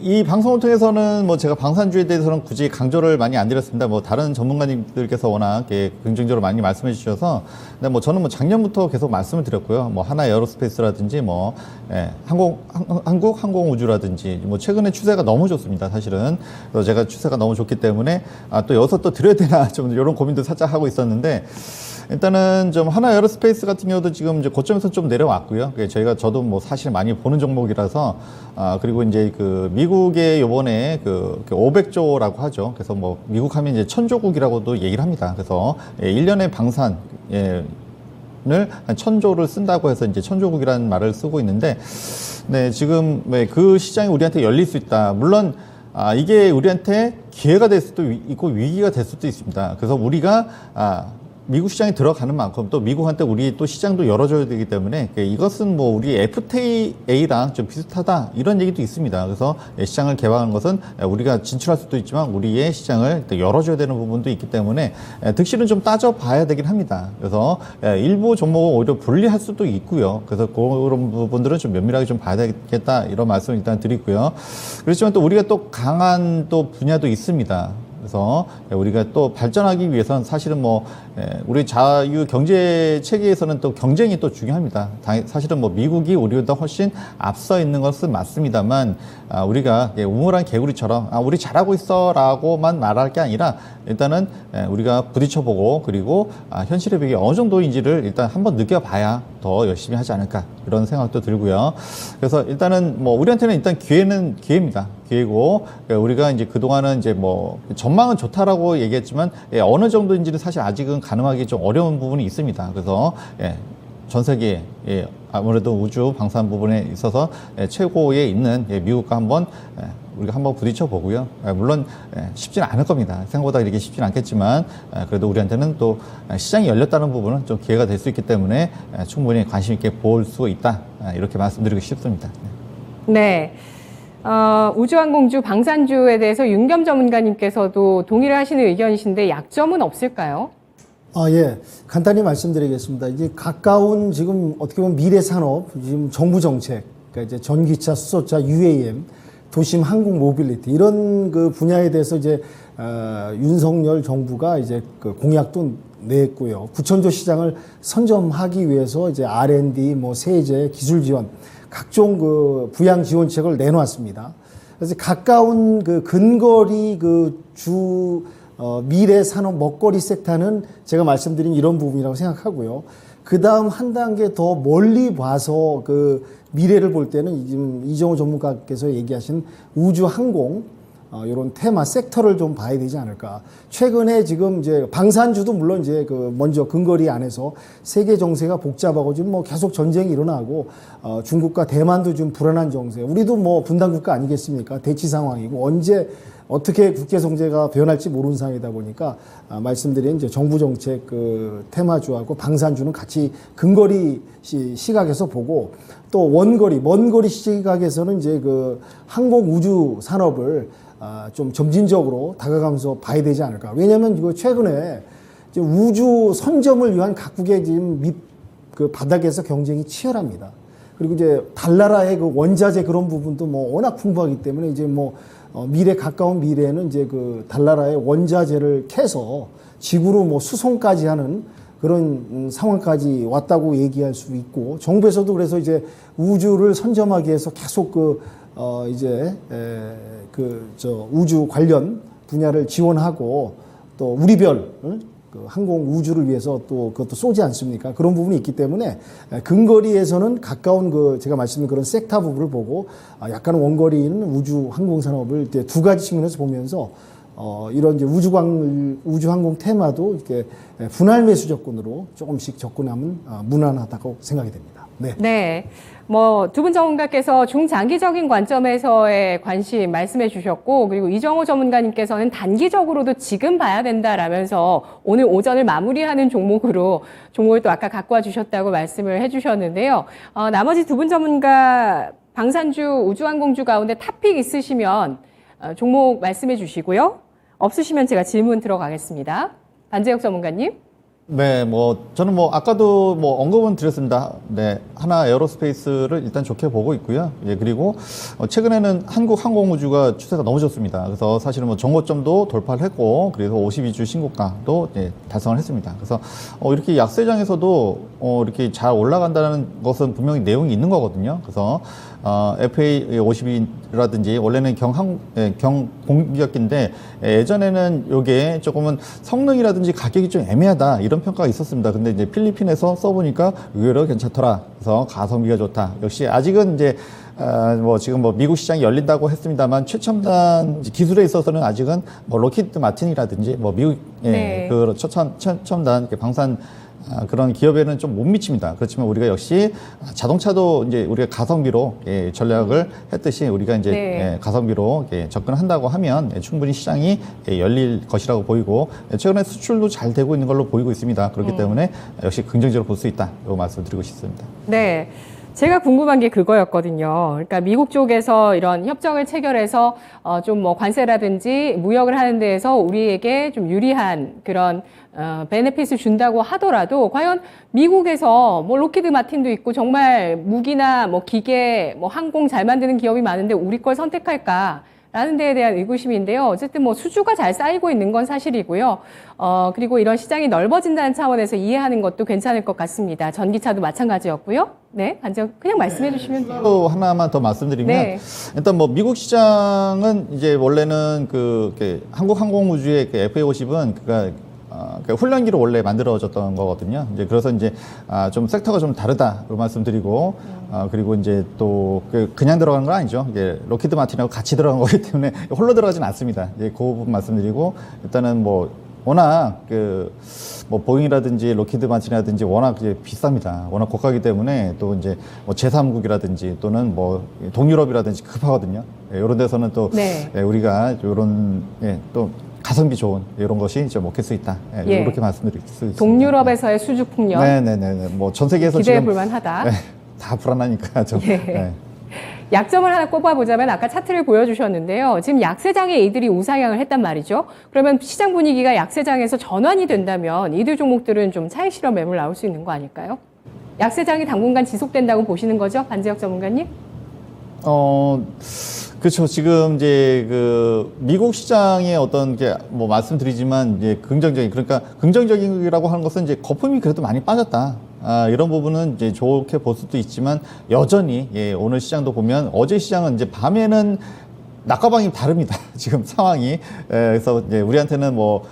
이 방송을 통해서는 제가 방산주에 대해서는 굳이 강조를 많이 안 드렸습니다. 다른 전문가님들께서 워낙 긍정적으로 많이 말씀해 주셔서. 근데 저는 작년부터 계속 말씀을 드렸고요. 하나 에어로스페이스라든지 한국 항공우주라든지 최근에 추세가 너무 좋습니다. 사실은. 그래서 제가 추세가 너무 좋기 때문에 또 여기서 또 드려야 되나 좀 이런 고민도 살짝 하고 있었는데, 일단은 좀 하나 에어로스페이스 같은 경우도 지금 이제 고점에서 좀 내려왔고요. 저도 사실 많이 보는 종목이라서, 그리고 이제 그 미국의 요번에 그 500조라고 하죠. 그래서 미국 하면 이제 천조국이라고도 얘기를 합니다. 그래서 1년에 방산, 을 한 1000조를 쓴다고 해서 이제 천조국이라는 말을 쓰고 있는데, 네, 지금 그 시장이 우리한테 열릴 수 있다. 물론, 이게 우리한테 기회가 될 수도 있고 위기가 될 수도 있습니다. 그래서 우리가, 미국 시장에 들어가는 만큼 또 미국한테 우리 또 시장도 열어줘야 되기 때문에 이것은 우리 FTA랑 좀 비슷하다 이런 얘기도 있습니다. 그래서 시장을 개방하는 것은 우리가 진출할 수도 있지만 우리의 시장을 열어줘야 되는 부분도 있기 때문에 득실은 좀 따져봐야 되긴 합니다. 그래서 일부 종목은 오히려 불리할 수도 있고요. 그래서 그런 부분들은 좀 면밀하게 좀 봐야 되겠다 이런 말씀을 일단 드리고요. 그렇지만 또 우리가 또 강한 또 분야도 있습니다. 그래서 우리가 또 발전하기 위해서는 사실은 뭐 우리 자유 경제 체계에서는 또 경쟁이 또 중요합니다. 사실은 뭐 미국이 우리보다 훨씬 앞서 있는 것은 맞습니다만 우리가 우물한 개구리처럼 우리 잘하고 있어라고만 말할 게 아니라 일단은 우리가 부딪혀보고 그리고 현실의 벽이 어느 정도인지를 일단 한번 느껴봐야 더 열심히 하지 않을까 이런 생각도 들고요. 그래서 일단은 뭐 우리한테는 일단 기회는 기회입니다. 기회고 우리가 이제 그동안은 이제 뭐 전망은 좋다라고 얘기했지만 어느 정도인지는 사실 아직은 가늠하기 좀 어려운 부분이 있습니다. 그래서 전 세계 아무래도 우주 방산 부분에 있어서 최고에 있는 미국과 우리가 한번 부딪혀 보고요. 물론 쉽지는 않을 겁니다. 생각보다 이렇게 쉽지는 않겠지만 그래도 우리한테는 또 시장이 열렸다는 부분은 좀 기회가 될 수 있기 때문에 충분히 관심 있게 볼 수 있다. 이렇게 말씀드리고 싶습니다. 네. 우주항공주, 방산주에 대해서 윤겸 전문가님께서도 동의를 하시는 의견이신데 약점은 없을까요? 예. 간단히 말씀드리겠습니다. 이제 가까운 지금 어떻게 보면 미래 산업, 지금 정부 정책, 그러니까 이제 전기차, 수소차, UAM, 도심 항공 모빌리티 이런 그 분야에 대해서 이제 윤석열 정부가 이제 그 공약도 냈고요. 9천조 시장을 선점하기 위해서 이제 R&D, 뭐 세제, 기술 지원 각종 그 부양 지원책을 내놓았습니다. 그래서 가까운 그 근거리 미래 산업 먹거리 섹터는 제가 말씀드린 이런 부분이라고 생각하고요. 그 다음 한 단계 더 멀리 봐서 그 미래를 볼 때는 지금 이정호 전문가께서 얘기하신 우주 항공 이런 테마 섹터를 좀 봐야 되지 않을까. 최근에 지금 이제 방산주도 물론 이제 그 먼저 근거리 안에서 세계 정세가 복잡하고 지금 뭐 계속 전쟁이 일어나고 중국과 대만도 좀 불안한 정세. 우리도 뭐 분단 국가 아니겠습니까? 대치 상황이고 언제 어떻게 국제 정세가 변할지 모르는 상황이다 보니까 말씀드린 이제 정부 정책 그 테마주하고 방산주는 같이 근거리 시각에서 보고 또 원거리, 먼 거리 시각에서는 이제 그 항공 우주 산업을 좀 점진적으로 다가가면서 봐야 되지 않을까. 왜냐하면 이거 최근에 이제 우주 선점을 위한 각국의 지금 그 바닥에서 경쟁이 치열합니다. 그리고 이제 달나라의 그 원자재 그런 부분도 뭐 워낙 풍부하기 때문에 이제 뭐 가까운 미래에는 이제 그 달나라의 원자재를 캐서 지구로 뭐 수송까지 하는 그런 상황까지 왔다고 얘기할 수 있고 정부에서도 그래서 이제 우주를 선점하기 위해서 계속 우주 관련 분야를 지원하고 또 우리별 그 항공 우주를 위해서 또 그것도 쏘지 않습니까? 그런 부분이 있기 때문에 근거리에서는 가까운 제가 말씀드린 그런 섹터 부분을 보고 약간 원거리인 우주 항공 산업을 이제 두 가지 측면에서 보면서 이런 이제 우주 항공 테마도 이렇게 분할 매수 접근으로 조금씩 접근하면 무난하다고 생각이 됩니다. 네. 네. 뭐 두 분 전문가께서 중장기적인 관점에서의 관심 말씀해 주셨고 그리고 이정호 전문가님께서는 단기적으로도 지금 봐야 된다라면서 오늘 오전을 마무리하는 종목을 또 아까 갖고 와 주셨다고 말씀을 해 주셨는데요. 나머지 두 분 전문가 방산주, 우주항공주 가운데 탑픽 있으시면 종목 말씀해 주시고요. 없으시면 제가 질문 들어가겠습니다. 반재혁 전문가님. 네, 저는 아까도 언급은 드렸습니다. 네, 하나 에어로스페이스를 일단 좋게 보고 있고요. 예, 그리고 최근에는 한국 항공우주가 추세가 너무 좋습니다. 그래서 사실은 정고점도 돌파를 했고, 그래서 52주 신고가도 달성을 했습니다. 그래서 이렇게 약세장에서도 이렇게 잘 올라간다는 것은 분명히 내용이 있는 거거든요. 그래서 FA52라든지 원래는 경공격기인데 예전에는 요게 조금은 성능이라든지 가격이 좀 애매하다 이런 평가가 있었습니다. 근데 이제 필리핀에서 써보니까 의외로 괜찮더라. 그래서 가성비가 좋다. 역시 아직은 이제 지금 미국 시장이 열린다고 했습니다만 최첨단 기술에 있어서는 아직은 로키드 마틴이라든지 미국 그 최첨단 방산 그런 기업에는 좀 못 미칩니다. 그렇지만 우리가 역시 자동차도 이제 우리가 가성비로 전략을 했듯이 우리가 이제 가성비로 접근한다고 하면 충분히 시장이 열릴 것이라고 보이고 최근에 수출도 잘 되고 있는 걸로 보이고 있습니다. 그렇기 때문에 역시 긍정적으로 볼 수 있다. 이 말씀을 드리고 싶습니다. 네. 제가 궁금한 게 그거였거든요. 그러니까 미국 쪽에서 이런 협정을 체결해서 좀 관세라든지 무역을 하는 데에서 우리에게 좀 유리한 그런 베네핏을 준다고 하더라도 과연 미국에서 로키드 마틴도 있고 정말 무기나 기계, 항공 잘 만드는 기업이 많은데 우리 걸 선택할까? 라는 데에 대한 의구심인데요. 어쨌든 뭐 수주가 잘 쌓이고 있는 건 사실이고요. 그리고 이런 시장이 넓어진다는 차원에서 이해하는 것도 괜찮을 것 같습니다. 전기차도 마찬가지였고요. 네, 그냥 말씀해 주시면 돼요. 또 하나만 더 말씀드리면 네. 일단 뭐 미국 시장은 이제 원래는 한국항공우주의 FA50은 훈련기로 원래 만들어졌던 거거든요. 이제 그래서 이제 좀 섹터가 좀 다르다고 말씀드리고 그리고 이제 또 그냥 들어간 건 아니죠. 이게 로키드 마틴하고 같이 들어간 거기 때문에 홀로 들어가진 않습니다. 이제 그 부분 말씀드리고 일단은 뭐 워낙 뭐 보잉이라든지 로키드 마틴이라든지 워낙 이제 비쌉니다. 워낙 고가이기 때문에 또 이제 뭐 제3국이라든지 또는 뭐 동유럽이라든지 급하거든요. 이런 데서는 또 네. 우리가 이런 또 가성비 좋은 이런 것이 이제 먹힐 수 있다. 예. 이렇게 말씀드릴 수 있습니다. 동유럽에서의 수주 풍년 네네네. 뭐 전 세계에서 기대해 지금 볼 만하다. 다 불안하니까 좀. 예. 네. 약점을 하나 꼽아보자면 아까 차트를 보여주셨는데요. 지금 약세장에 이들이 우상향을 했단 말이죠. 그러면 시장 분위기가 약세장에서 전환이 된다면 이들 종목들은 좀 차익 실현 매물 나올 수 있는 거 아닐까요? 약세장이 당분간 지속된다고 보시는 거죠? 반재혁 전문가님? 그렇죠. 지금 이제 미국 시장의 어떤 게 뭐 말씀드리지만 이제 그러니까 긍정적이라고 하는 것은 이제 거품이 그래도 많이 빠졌다. 이런 부분은 이제 좋게 볼 수도 있지만 여전히 오늘 시장도 보면 어제 시장은 이제 밤에는 낮과 밤이 다릅니다. 지금 상황이. 그래서 이제 우리한테는 뭐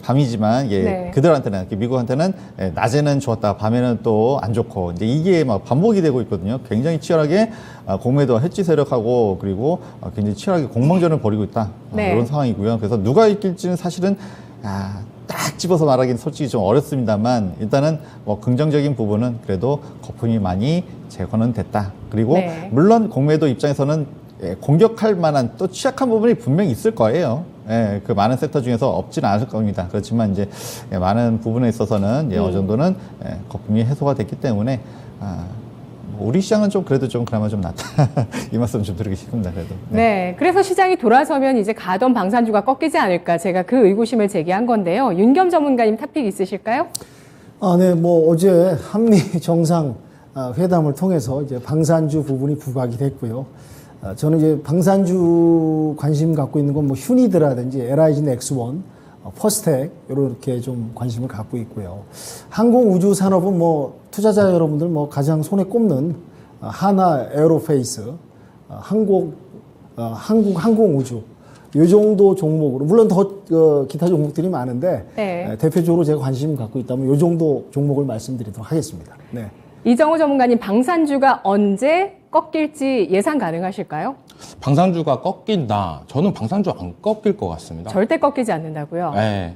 밤이지만 네. 그들한테는 미국한테는 낮에는 좋았다, 밤에는 또 안 좋고 이제 이게 막 반복이 되고 있거든요. 굉장히 치열하게 공매도와 해지 세력하고 그리고 굉장히 치열하게 공방전을 벌이고 있다. 네. 이런 상황이고요. 그래서 누가 이길지는 사실은 딱 집어서 말하기는 솔직히 좀 어렵습니다만 일단은 뭐 긍정적인 부분은 그래도 거품이 많이 제거는 됐다. 그리고 네. 물론 공매도 입장에서는 공격할 만한 또 취약한 부분이 분명히 있을 거예요. 그 많은 섹터 중에서 없지는 않을 겁니다. 그렇지만 이제 많은 부분에 있어서는 어느 정도는 거품이 해소가 됐기 때문에 우리 시장은 좀 그래도 좀 그나마 좀 낫다. 이 말씀 좀 드리고 싶습니다. 그래도. 네. 그래서 시장이 돌아서면 이제 가던 방산주가 꺾이지 않을까 제가 그 의구심을 제기한 건데요. 윤겸 전문가님 탑픽 있으실까요? 네, 뭐 어제 한미 정상 회담을 통해서 이제 방산주 부분이 부각이 됐고요. 저는 이제 방산주 관심 갖고 있는 건 뭐 휴니드라든지 LIG 넥스원, 퍼스텍 이렇게 좀 관심을 갖고 있고요. 항공 우주 산업은 뭐 투자자 여러분들 뭐 가장 손에 꼽는 하나 에어로페이스, 한국 항공 우주 이 정도 종목으로 물론 더 기타 종목들이 많은데 네. 대표적으로 제가 관심 갖고 있다면 이 정도 종목을 말씀드리도록 하겠습니다. 네. 이정우 전문가님, 방산주가 언제 꺾일지 예상 가능하실까요? 방산주가 꺾인다. 저는 방산주 안 꺾일 것 같습니다. 절대 꺾이지 않는다고요? 네.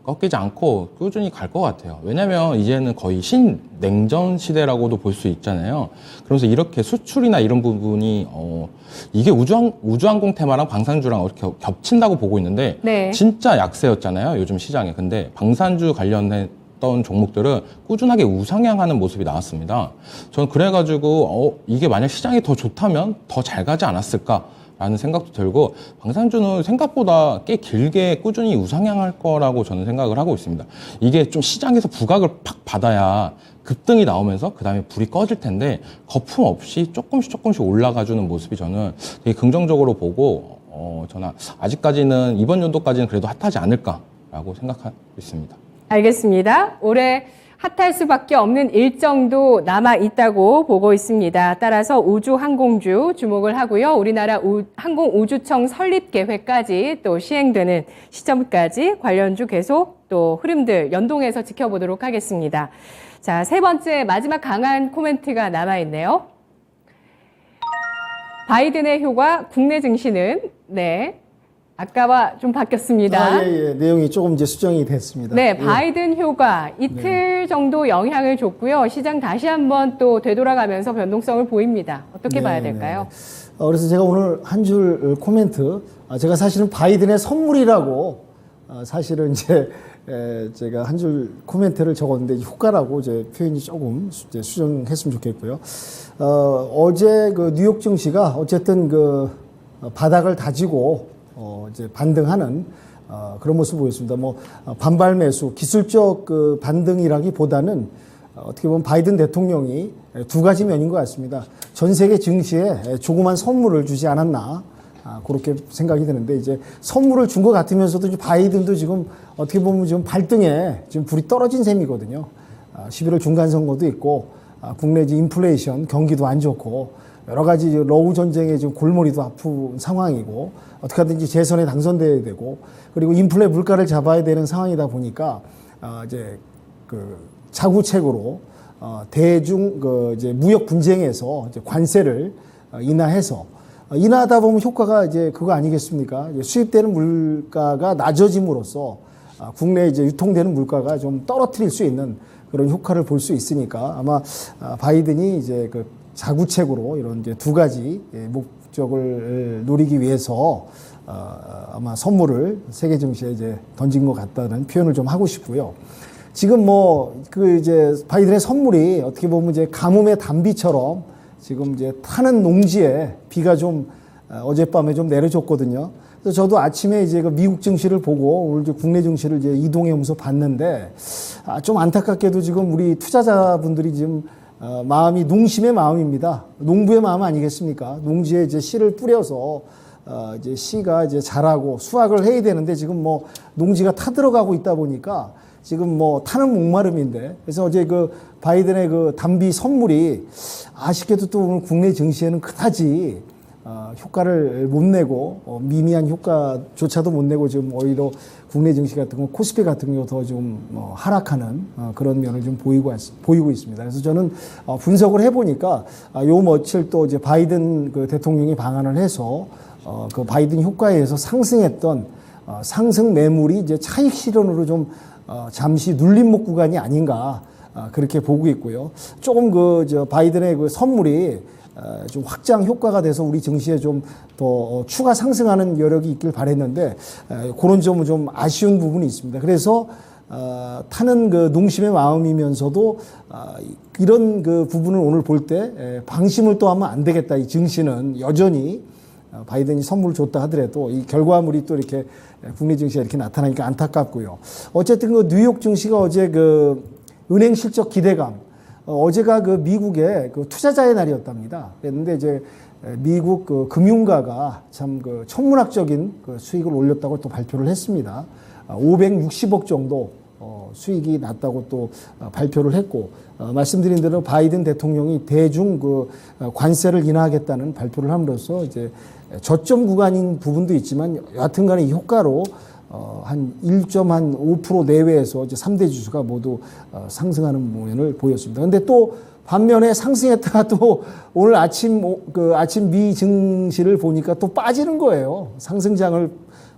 꺾이지 않고 꾸준히 갈 것 같아요. 왜냐면 이제는 거의 신냉전 시대라고도 볼 수 있잖아요. 그러면서 이렇게 수출이나 이런 부분이 이게 우주항공 테마랑 방산주랑 이렇게 겹친다고 보고 있는데 네. 진짜 약세였잖아요. 요즘 시장에. 근데 방산주 관련했던 종목들은 꾸준하게 우상향하는 모습이 나왔습니다. 저는 그래가지고 이게 만약 시장이 더 좋다면 더 잘 가지 않았을까? 라는 생각도 들고 방산주는 생각보다 꽤 길게 꾸준히 우상향할 거라고 저는 생각을 하고 있습니다. 이게 좀 시장에서 부각을 팍 받아야 급등이 나오면서 그 다음에 불이 꺼질 텐데 거품 없이 조금씩 올라가주는 모습이 저는 되게 긍정적으로 보고 저는 아직까지는 이번 연도까지는 그래도 핫하지 않을까라고 생각하고 있습니다. 알겠습니다. 올해 핫할 수밖에 없는 일정도 남아 있다고 보고 있습니다. 따라서 우주 항공주 주목을 하고요. 우리나라 항공우주청 설립 계획까지 또 시행되는 시점까지 관련주 계속 또 흐름들 연동해서 지켜보도록 하겠습니다. 자, 세 번째 마지막 강한 코멘트가 남아 있네요. 바이든의 효과 국내 증시는 아까와 좀 바뀌었습니다. 예. 내용이 조금 이제 수정이 됐습니다. 네, 바이든 효과 이틀 정도 영향을 줬고요. 시장 다시 한번 또 되돌아가면서 변동성을 보입니다. 어떻게 봐야 될까요? 그래서 제가 오늘 한 줄 코멘트, 제가 사실은 바이든의 선물이라고 사실은 이제 제가 한 줄 코멘트를 적었는데 효과라고 이제 표현이 조금 이제 수정했으면 좋겠고요. 어제 그 뉴욕 증시가 어쨌든 그 바닥을 다지고 이제 반등하는 그런 모습을 보였습니다. 뭐 반발 매수, 기술적 그 반등이라기보다는 어떻게 보면 바이든 대통령이 두 가지 면인 것 같습니다. 전 세계 증시에 조그만 선물을 주지 않았나 그렇게 생각이 드는데 이제 선물을 준 것 같으면서도 이제 바이든도 지금 어떻게 보면 지금 발등에 지금 불이 떨어진 셈이거든요. 11월 중간 선거도 있고 국내 이제 인플레이션 경기도 안 좋고 여러 가지 러우 전쟁에 지금 골머리도 아픈 상황이고 어떻게 하든지 재선에 당선돼야 되고 그리고 인플레 물가를 잡아야 되는 상황이다 보니까 이제 그 자구책으로 대중 그 이제 무역 분쟁에서 이제 관세를 인하해서 인하하다 보면 효과가 이제 그거 아니겠습니까? 수입되는 물가가 낮아짐으로써 국내에 이제 유통되는 물가가 좀 떨어뜨릴 수 있는 그런 효과를 볼 수 있으니까 아마 바이든이 이제 그 자구책으로 이런 이제 두 가지 목적을 노리기 위해서 아마 선물을 세계 증시에 이제 던진 것 같다는 표현을 좀 하고 싶고요. 지금 뭐 그 이제 바이든의 선물이 어떻게 보면 이제 가뭄의 단비처럼 지금 이제 타는 농지에 비가 좀 어젯밤에 좀 내려줬거든요. 그래서 저도 아침에 이제 그 미국 증시를 보고 오늘 이제 국내 증시를 이제 이동해 오면서 봤는데 좀 안타깝게도 지금 우리 투자자분들이 지금 마음이 농심의 마음입니다. 농부의 마음 아니겠습니까? 농지에 이제 씨를 뿌려서 이제 씨가 이제 자라고 수확을 해야 되는데 지금 뭐 농지가 타들어가고 있다 보니까 지금 뭐 타는 목마름인데 그래서 어제 그 바이든의 그 단비 선물이 아쉽게도 또 오늘 국내 증시에는 그다지 효과를 못 내고 미미한 효과조차도 못 내고 지금 오히려 국내 증시 같은 거 코스피 같은 거 더 좀 하락하는 그런 면을 좀 보이고 있습니다. 그래서 저는 분석을 해보니까 요 며칠 또 이제 바이든 그 대통령이 방한을 해서 그 바이든 효과에 의해서 상승했던 상승 매물이 이제 차익 실현으로 좀 잠시 눌림목 구간이 아닌가 그렇게 보고 있고요. 조금 저 바이든의 그 선물이 좀 확장 효과가 돼서 우리 증시에 좀 더 추가 상승하는 여력이 있길 바랬는데 그런 점은 좀 아쉬운 부분이 있습니다. 그래서 타는 그 농심의 마음이면서도 이런 그 부분을 오늘 볼 때 방심을 또 하면 안 되겠다. 이 증시는 여전히 바이든이 선물을 줬다 하더라도 이 결과물이 또 이렇게 국내 증시에 이렇게 나타나니까 안타깝고요. 어쨌든 그 뉴욕 증시가 어제 그 은행 실적 기대감, 어제가 그 미국의 그 투자자의 날이었답니다. 그런데 이제 미국 그 금융가가 참 그 천문학적인 그 수익을 올렸다고 또 발표를 했습니다. 560억 정도 수익이 났다고 또 발표를 했고, 말씀드린 대로 바이든 대통령이 대중 그 관세를 인하하겠다는 발표를 함으로써 이제 저점 구간인 부분도 있지만 여하튼 간에 이 효과로 한 1.5% 내외에서 이제 3대 지수가 모두 상승하는 모양을 보였습니다. 근데 또 반면에 상승했다가 또 오늘 아침 미 증시를 보니까 또 빠지는 거예요. 상승장을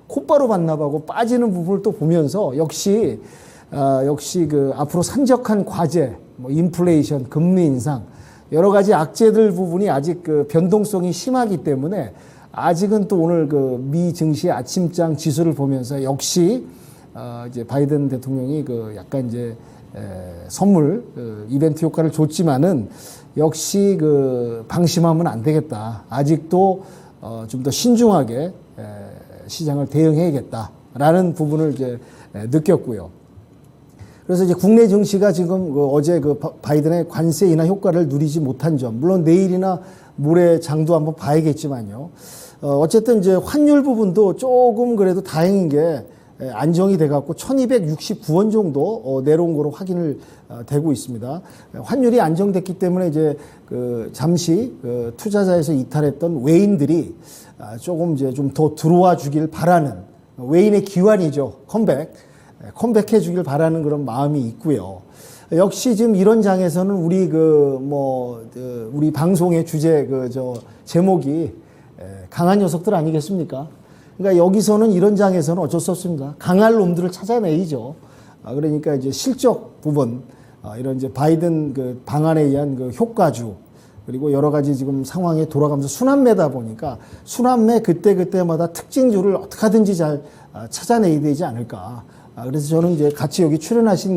곧바로 반납하고 빠지는 부분을 또 보면서 역시 그 앞으로 산적한 과제, 뭐 인플레이션, 금리 인상, 여러 가지 악재들 부분이 아직 그 변동성이 심하기 때문에 아직은 또 오늘 그 미 증시 아침장 지수를 보면서 역시 이제 바이든 대통령이 그 약간 이제 선물 이벤트 효과를 줬지만은 역시 그 방심하면 안 되겠다. 아직도 좀 더 신중하게 시장을 대응해야겠다라는 부분을 이제 느꼈고요. 그래서 이제 국내 증시가 지금 어제 그 바이든의 관세 인하 효과를 누리지 못한 점, 물론 내일이나 모레 장도 한번 봐야겠지만요. 어쨌든 이제 환율 부분도 조금 그래도 다행인 게 안정이 돼갖고 1269원 정도 내려온 거로 확인을 되고 있습니다. 환율이 안정됐기 때문에 이제 그 잠시 그 투자자에서 이탈했던 외인들이 조금 이제 좀 더 들어와 주길 바라는 외인의 기환이죠. 컴백해 주길 바라는 그런 마음이 있고요. 역시 지금 이런 장에서는 우리 우리 방송의 주제 제목이 강한 녀석들 아니겠습니까? 그러니까 여기서는 이런 장에서는 어쩔 수 없습니다. 강할 놈들을 찾아내야죠. 그러니까 이제 실적 부분, 이런 이제 바이든 그 방안에 의한 그 효과주, 그리고 여러 가지 지금 상황에 돌아가면서 순환매다 보니까 순환매 그때마다 특징주를 어떻게 하든지 잘 찾아내야 되지 않을까. 그래서 저는 이제 같이 여기 출연해주신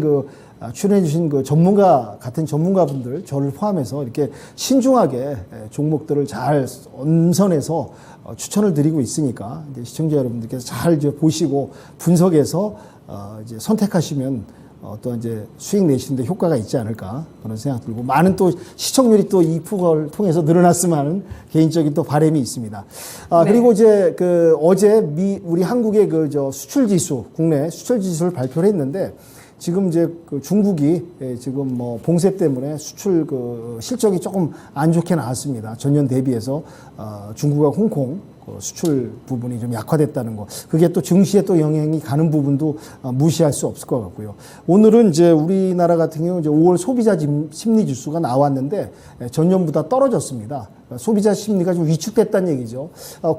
그 같은 전문가분들, 저를 포함해서 이렇게 신중하게 종목들을 잘 엄선해서 추천을 드리고 있으니까 이제 시청자 여러분들께서 잘 이제 보시고 분석해서 이제 선택하시면 어떤 이제 수익 내시는데 효과가 있지 않을까 그런 생각 들고 많은 또 시청률이 또 이 프로를 통해서 늘어났으면 하는 개인적인 또 바람이 있습니다. 네. 그리고 이제 그 어제 우리 한국의 그 수출 지수, 국내 수출 지수를 발표를 했는데 지금 이제 그 중국이 지금 뭐 봉쇄 때문에 수출 그 실적이 조금 안 좋게 나왔습니다. 전년 대비해서 중국과 홍콩 수출 부분이 좀 약화됐다는 거. 그게 또 증시에 또 영향이 가는 부분도 무시할 수 없을 것 같고요. 오늘은 이제 우리나라 같은 경우 이제 5월 소비자 심리 지수가 나왔는데 전년보다 떨어졌습니다. 소비자 심리가 좀 위축됐다는 얘기죠.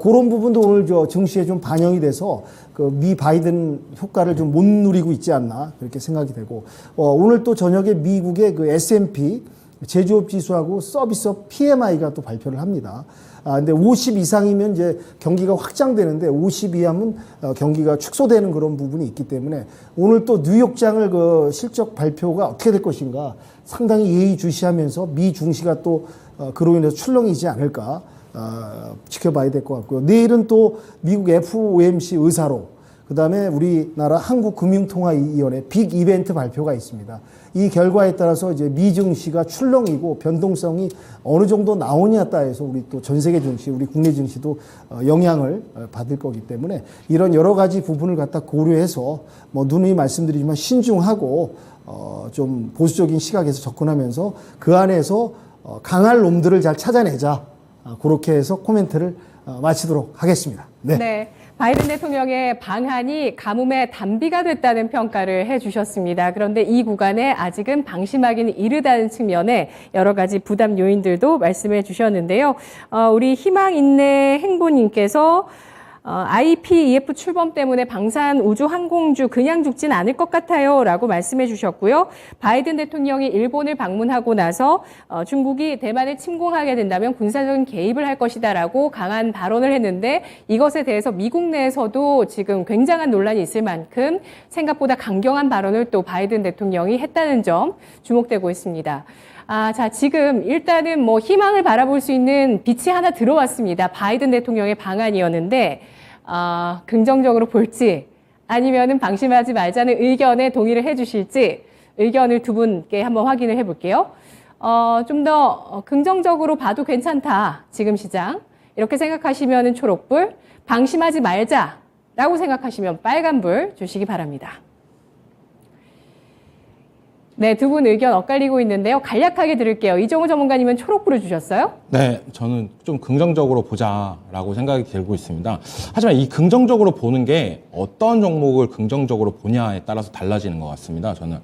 그런 부분도 오늘 증시에 좀 반영이 돼서 그 미 바이든 효과를 좀 못 누리고 있지 않나 그렇게 생각이 되고 오늘 또 저녁에 미국의 그 S&P 제조업 지수하고 서비스업 PMI가 또 발표를 합니다. 근데 50 이상이면 이제 경기가 확장되는데 50 이하면 경기가 축소되는 그런 부분이 있기 때문에 오늘 또 뉴욕장을 그 실적 발표가 어떻게 될 것인가 상당히 예의주시하면서 미 증시가 또 그로 인해서 출렁이지 않을까 지켜봐야 될 것 같고요. 내일은 또 미국 FOMC 의사로 그다음에 우리나라 한국금융통화위원회 빅 이벤트 발표가 있습니다. 이 결과에 따라서 이제 미 증시가 출렁이고 변동성이 어느 정도 나오냐에 따라서 우리 또 전 세계 증시, 우리 국내 증시도 영향을 받을 거기 때문에 이런 여러 가지 부분을 갖다 고려해서 뭐 누누이 말씀드리지만 신중하고 좀 보수적인 시각에서 접근하면서 그 안에서 강할 놈들을 잘 찾아내자. 그렇게 해서 코멘트를 마치도록 하겠습니다. 네. 네. 바이든 대통령의 방한이 가뭄의 단비가 됐다는 평가를 해주셨습니다. 그런데 이 구간에 아직은 방심하기는 이르다는 측면에 여러 가지 부담 요인들도 말씀해 주셨는데요. 우리 희망인내 행보님께서 IPEF 출범 때문에 방산 우주 항공주 그냥 죽진 않을 것 같아요 라고 말씀해 주셨고요. 바이든 대통령이 일본을 방문하고 나서 중국이 대만을 침공하게 된다면 군사적인 개입을 할 것이다 라고 강한 발언을 했는데 이것에 대해서 미국 내에서도 지금 굉장한 논란이 있을 만큼 생각보다 강경한 발언을 또 바이든 대통령이 했다는 점 주목되고 있습니다. 자, 지금 일단은 뭐 희망을 바라볼 수 있는 빛이 하나 들어왔습니다. 바이든 대통령의 방안이었는데, 긍정적으로 볼지 아니면은 방심하지 말자는 의견에 동의를 해 주실지 의견을 두 분께 한번 확인을 해 볼게요. 좀 더 긍정적으로 봐도 괜찮다. 지금 시장. 이렇게 생각하시면은 초록불, 방심하지 말자라고 생각하시면 빨간불 주시기 바랍니다. 네, 두 분 의견 엇갈리고 있는데요. 간략하게 들을게요. 이종우 전문가님은 초록불을 주셨어요? 네, 저는 좀 긍정적으로 보자라고 생각이 들고 있습니다. 하지만 이 긍정적으로 보는 게 어떤 종목을 긍정적으로 보냐에 따라서 달라지는 것 같습니다. 저는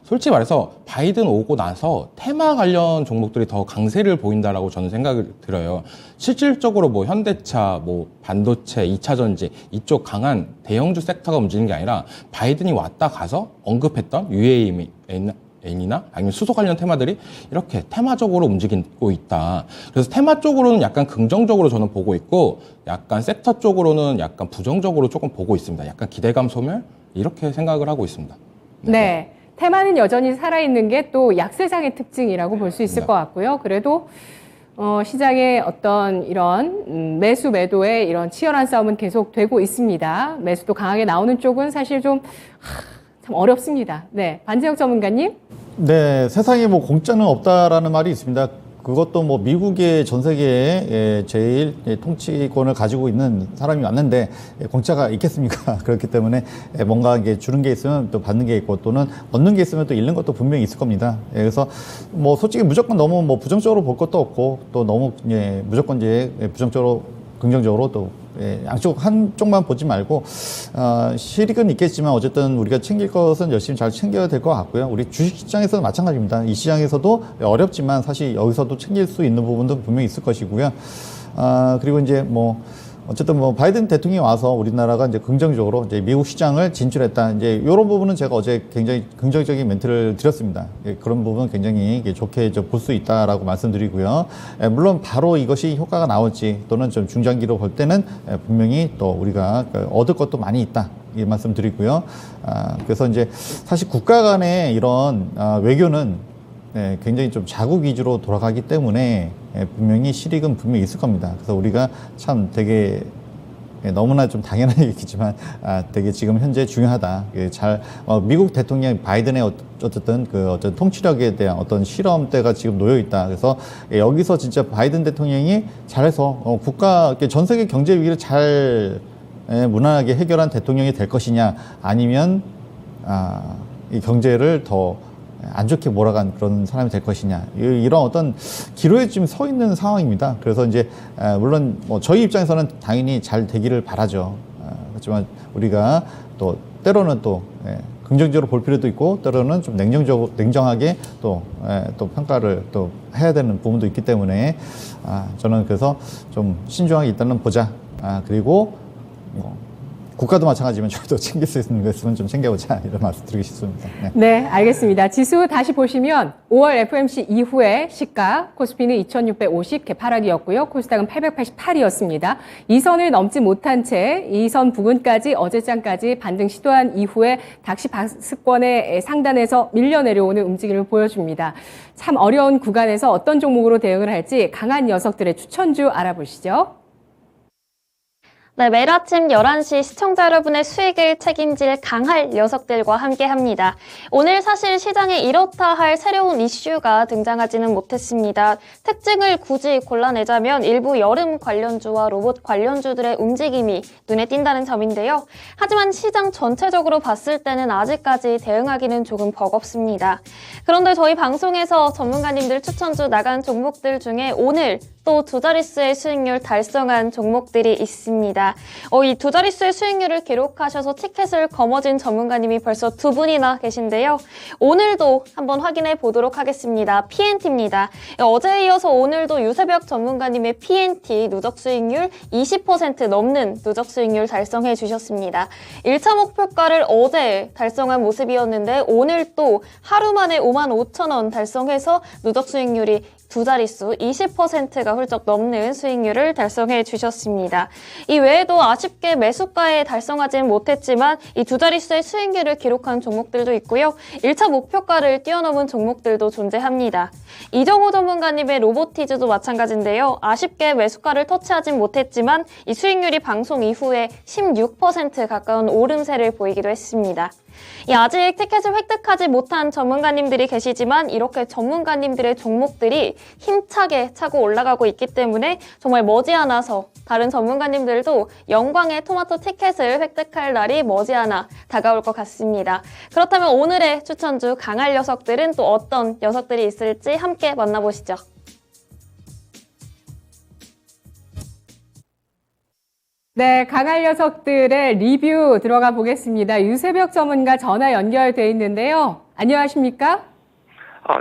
솔직히 말해서 바이든 오고 나서 테마 관련 종목들이 더 강세를 보인다라고 저는 생각이 들어요. 실질적으로 뭐 현대차, 뭐 반도체, 2차 전지 이쪽 강한 대형주 섹터가 움직이는 게 아니라 바이든이 왔다 가서 언급했던 UAE나 아니면 수소 관련 테마들이 이렇게 테마적으로 움직이고 있다. 그래서 테마 쪽으로는 약간 긍정적으로 저는 보고 있고 약간 섹터 쪽으로는 약간 부정적으로 조금 보고 있습니다. 약간 기대감 소멸 이렇게 생각을 하고 있습니다. 네. 테마는 여전히 살아있는 게 또 약세장의 특징이라고 볼 수 있을 것 같고요. 그래도 시장의 어떤 이런 매수 매도의 이런 치열한 싸움은 계속되고 있습니다. 매수도 강하게 나오는 쪽은 사실 좀 어렵습니다. 네, 반재혁 전문가님. 네, 세상에 뭐 공짜는 없다라는 말이 있습니다. 그것도 뭐 미국의 전 세계에 제일 통치권을 가지고 있는 사람이 왔는데 공짜가 있겠습니까? 그렇기 때문에 뭔가 이게 주는 게 있으면 또 받는 게 있고 또는 얻는 게 있으면 또 잃는 것도 분명히 있을 겁니다. 그래서 뭐 솔직히 무조건 너무 뭐 부정적으로 볼 것도 없고 또 너무 무조건 이제 부정적으로 긍정적으로 또 양쪽 한쪽만 보지 말고 실익은 있겠지만 어쨌든 우리가 챙길 것은 열심히 잘 챙겨야 될 것 같고요. 우리 주식시장에서도 마찬가지입니다. 이 시장에서도 어렵지만 사실 여기서도 챙길 수 있는 부분도 분명히 있을 것이고요. 그리고 이제 뭐 어쨌든 뭐 바이든 대통령이 와서 우리나라가 이제 긍정적으로 이제 미국 시장을 진출했다. 이제 이런 부분은 제가 어제 굉장히 긍정적인 멘트를 드렸습니다. 그런 부분은 굉장히 좋게 볼 수 있다라고 말씀드리고요. 물론 바로 이것이 효과가 나올지 또는 좀 중장기로 볼 때는 분명히 또 우리가 얻을 것도 많이 있다. 이 말씀 드리고요. 그래서 이제 사실 국가 간의 이런 외교는 굉장히 좀 자국 위주로 돌아가기 때문에 분명히 실익은 분명히 있을 겁니다. 그래서 우리가 참 되게 너무나 좀 당연한 얘기지만 되게 지금 현재 중요하다. 미국 대통령 바이든의 어쨌든 어떤 통치력에 대한 어떤 실험대가 지금 놓여 있다. 그래서 여기서 진짜 바이든 대통령이 잘해서 전 세계 경제 위기를 잘 무난하게 해결한 대통령이 될 것이냐, 아니면 이 경제를 더 안 좋게 몰아간 그런 사람이 될 것이냐, 이런 어떤 기로에 지금 서 있는 상황입니다. 그래서 이제 물론 저희 입장에서는 당연히 잘 되기를 바라죠. 그렇지만 우리가 또 때로는 또 긍정적으로 볼 필요도 있고, 때로는 좀 냉정하게 또 평가를 또 해야 되는 부분도 있기 때문에 저는 그래서 좀 신중하게 일단은 보자. 그리고 국가도 마찬가지지만 저희도 챙길 수 있는 거 있으면 좀 챙겨보자, 이런 말씀 드리고 싶습니다. 네, 알겠습니다. 지수 다시 보시면 5월 FOMC 이후에 시가 코스피는 2650 개파락이었고요. 코스닥은 888이었습니다. 이 선을 넘지 못한 채 이 선 부근까지 어제장까지 반등 시도한 이후에 다시 박스권의 상단에서 밀려 내려오는 움직임을 보여줍니다. 참 어려운 구간에서 어떤 종목으로 대응을 할지 강한 녀석들의 추천주 알아보시죠. 네, 매일 아침 11시 시청자 여러분의 수익을 책임질 강할 녀석들과 함께합니다. 오늘 사실 시장에 이렇다 할 새로운 이슈가 등장하지는 못했습니다. 특징을 굳이 골라내자면 일부 여름 관련주와 로봇 관련주들의 움직임이 눈에 띈다는 점인데요. 하지만 시장 전체적으로 봤을 때는 아직까지 대응하기는 조금 버겁습니다. 그런데 저희 방송에서 전문가님들 추천주 나간 종목들 중에 오늘 또 두 자릿수의 수익률 달성한 종목들이 있습니다. 이 두 자릿수의 수익률을 기록하셔서 티켓을 거머쥔 전문가님이 벌써 두 분이나 계신데요. 오늘도 한번 확인해 보도록 하겠습니다. PNT입니다. 어제에 이어서 오늘도 유세벽 전문가님의 PNT 누적 수익률 20% 넘는 누적 수익률 달성해 주셨습니다. 1차 목표가를 어제 달성한 모습이었는데 오늘 또 하루 만에 55,000원 달성해서 누적 수익률이 두 자릿수 20%가 훌쩍 넘는 수익률을 달성해 주셨습니다. 이 외에도 아쉽게 매수가에 달성하진 못했지만 이 두 자릿수의 수익률을 기록한 종목들도 있고요. 1차 목표가를 뛰어넘은 종목들도 존재합니다. 이정호 전문가님의 로보티즈도 마찬가지인데요. 아쉽게 매수가를 터치하진 못했지만 이 수익률이 방송 이후에 16% 가까운 오름세를 보이기도 했습니다. 아직 티켓을 획득하지 못한 전문가님들이 계시지만 이렇게 전문가님들의 종목들이 힘차게 차고 올라가고 있기 때문에 정말 머지않아서 다른 전문가님들도 영광의 토마토 티켓을 획득할 날이 머지않아 다가올 것 같습니다. 그렇다면 오늘의 추천주 강할 녀석들은 또 어떤 녀석들이 있을지 함께 만나보시죠. 네, 강할 녀석들의 리뷰 들어가 보겠습니다. 유세벽 전문가 전화 연결돼 있는데요. 안녕하십니까?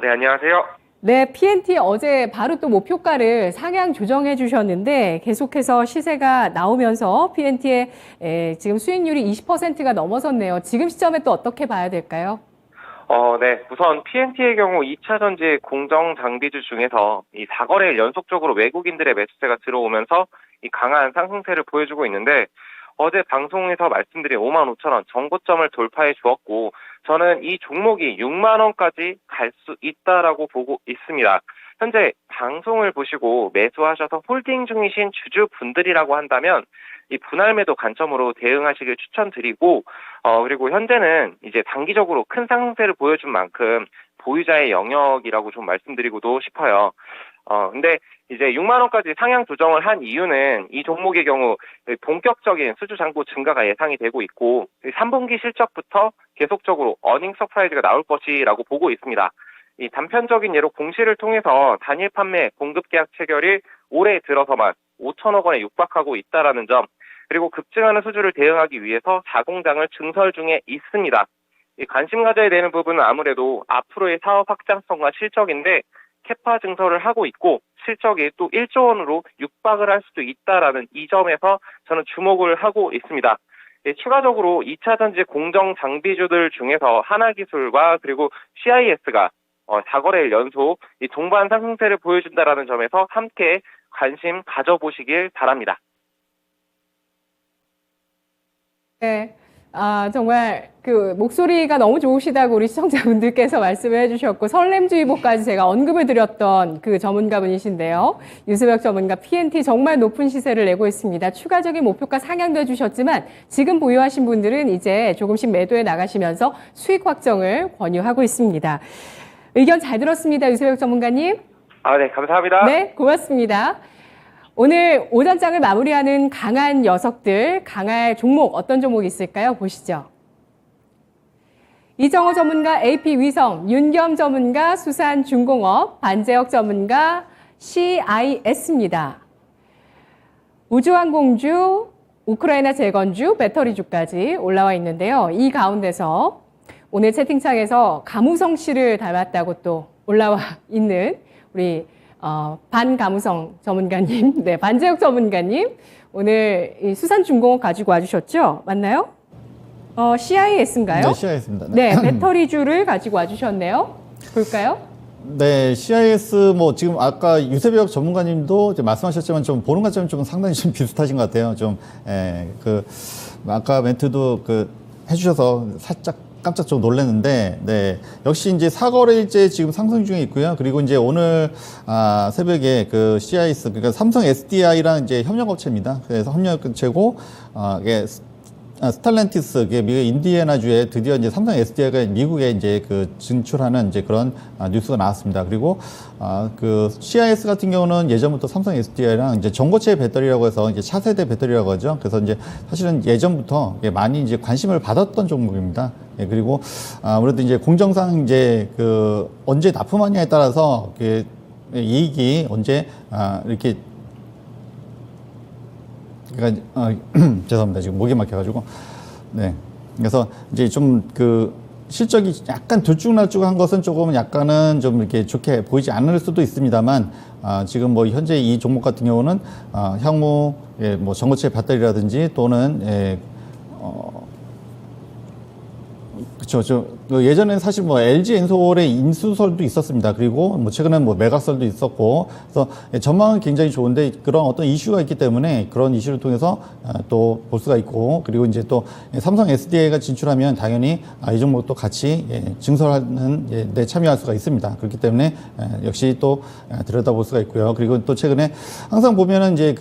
네, 안녕하세요. 네, PNT 어제 바로 또 목표가를 상향 조정해 주셨는데 계속해서 시세가 나오면서 PNT의 지금 수익률이 20%가 넘어섰네요. 지금 시점에 또 어떻게 봐야 될까요? 네. 우선 PNT의 경우 2차 전지 공정 장비주 중에서 이 4거래일 연속적으로 외국인들의 매수세가 들어오면서 이 강한 상승세를 보여주고 있는데, 어제 방송에서 말씀드린 55,000원 정고점을 돌파해 주었고, 저는 이 종목이 6만 원까지 갈 수 있다라고 보고 있습니다. 현재 방송을 보시고 매수하셔서 홀딩 중이신 주주분들이라고 한다면 이 분할 매도 관점으로 대응하시길 추천드리고, 그리고 현재는 이제 단기적으로 큰 상승세를 보여준 만큼 보유자의 영역이라고 좀 말씀드리고도 싶어요. 근데 이제 6만 원까지 상향 조정을 한 이유는 이 종목의 경우 본격적인 수주 잔고 증가가 예상이 되고 있고, 3분기 실적부터 계속적으로 어닝 서프라이즈가 나올 것이라고 보고 있습니다. 이 단편적인 예로 공시를 통해서 단일 판매 공급 계약 체결이 올해 들어서만 5천억 원에 육박하고 있다라는 점, 그리고 급증하는 수주를 대응하기 위해서 4공장을 증설 중에 있습니다. 이 관심 가져야 되는 부분은 아무래도 앞으로의 사업 확장성과 실적인데, 캐파 증설을 하고 있고 실적이 또 1조 원으로 육박을 할 수도 있다라는 이 점에서 저는 주목을 하고 있습니다. 추가적으로 2차 전지 공정 장비주들 중에서 하나기술과 그리고 CIS가 4거래일 연속 이 동반 상승세를 보여준다라는 점에서 함께 관심 가져보시길 바랍니다. 네. 정말 그 목소리가 너무 좋으시다고 우리 시청자분들께서 말씀을 해주셨고 설렘주의보까지 제가 언급을 드렸던 그 전문가분이신데요. 유수벽 전문가 PNT 정말 높은 시세를 내고 있습니다. 추가적인 목표가 상향도 해주셨지만 지금 보유하신 분들은 이제 조금씩 매도해 나가시면서 수익 확정을 권유하고 있습니다. 의견 잘 들었습니다. 유수벽 전문가님. 네, 감사합니다. 네, 고맙습니다. 오늘 오전장을 마무리하는 강한 녀석들, 강할 종목 어떤 종목이 있을까요? 보시죠. 이정호 전문가 AP위성, 윤겸 전문가 수산중공업, 반재혁 전문가 CIS입니다. 우주항공주, 우크라이나 재건주, 배터리주까지 올라와 있는데요. 이 가운데서 오늘 채팅창에서 가무성 씨를 닮았다고 또 올라와 있는 우리 반가무성 전문가님, 네, 반재혁 전문가님, 오늘 이 수산중공업 가지고 와주셨죠? 맞나요? CIS인가요? 네, CIS입니다. 네, 배터리주를 가지고 와주셨네요. 볼까요? 네, CIS 뭐 지금 아까 유세벽 전문가님도 이제 말씀하셨지만 좀 보는 관점이 좀 상당히 좀 비슷하신 것 같아요. 좀 아까 멘트도 해주셔서 살짝 깜짝 좀 놀랐는데, 네. 역시 이제 4거래일째 지금 상승 중에 있고요. 그리고 이제 오늘, 새벽에 그 CIS, 그러니까 삼성 SDI랑 이제 협력업체입니다. 그래서 협력업체고, 이게 스탈렌티스, 이게 미국 인디애나주에 드디어 이제 삼성 SDI가 미국에 이제 진출하는 이제 그런 뉴스가 나왔습니다. 그리고 그 CIS 같은 경우는 예전부터 삼성 SDI랑 이제 전고체 배터리라고 해서 이제 차세대 배터리라고 하죠. 그래서 이제 사실은 예전부터 많이 이제 관심을 받았던 종목입니다. 예, 그리고 아무래도 이제 공정상 이제 언제 납품하냐에 따라서 이익이 언제 이렇게 그러니까 죄송합니다. 지금 목이 막혀가지고. 네. 그래서 이제 좀 실적이 약간 들쭉날쭉한 것은 조금 약간은 좀 이렇게 좋게 보이지 않을 수도 있습니다만, 지금 뭐 현재 이 종목 같은 경우는, 향후, 뭐 전고체 배터리라든지 또는, 그쵸. 예전에는 사실 뭐 LG 엔솔의 인수설도 있었습니다. 그리고 뭐 최근에 뭐 매각설도 있었고, 그래서 전망은 굉장히 좋은데 그런 어떤 이슈가 있기 때문에 그런 이슈를 통해서 또 볼 수가 있고, 그리고 이제 또 삼성 SDI가 진출하면 당연히 이 종목도 같이 증설하는 데 참여할 수가 있습니다. 그렇기 때문에 역시 또 들여다볼 수가 있고요. 그리고 또 최근에 항상 보면은 이제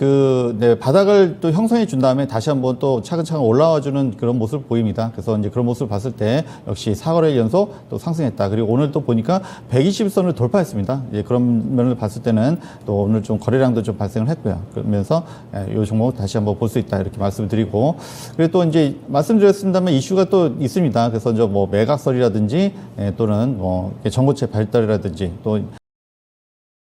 바닥을 또 형성해 준 다음에 다시 한번 또 차근차근 올라와 주는 그런 모습을 보입니다. 그래서 이제 그런 모습을 봤을 때 역시 4거래일 연속 또 상승했다. 그리고 오늘 또 보니까 120선을 돌파했습니다. 그런 면을 봤을 때는 또 오늘 좀 거래량도 좀 발생을 했고요. 그러면서 이 종목 다시 한번 볼 수 있다. 이렇게 말씀을 드리고, 그리고 또 이제 말씀드렸습니다만 이슈가 또 있습니다. 그래서 이제 뭐 매각설이라든지 또는 뭐 전고체 발달이라든지 또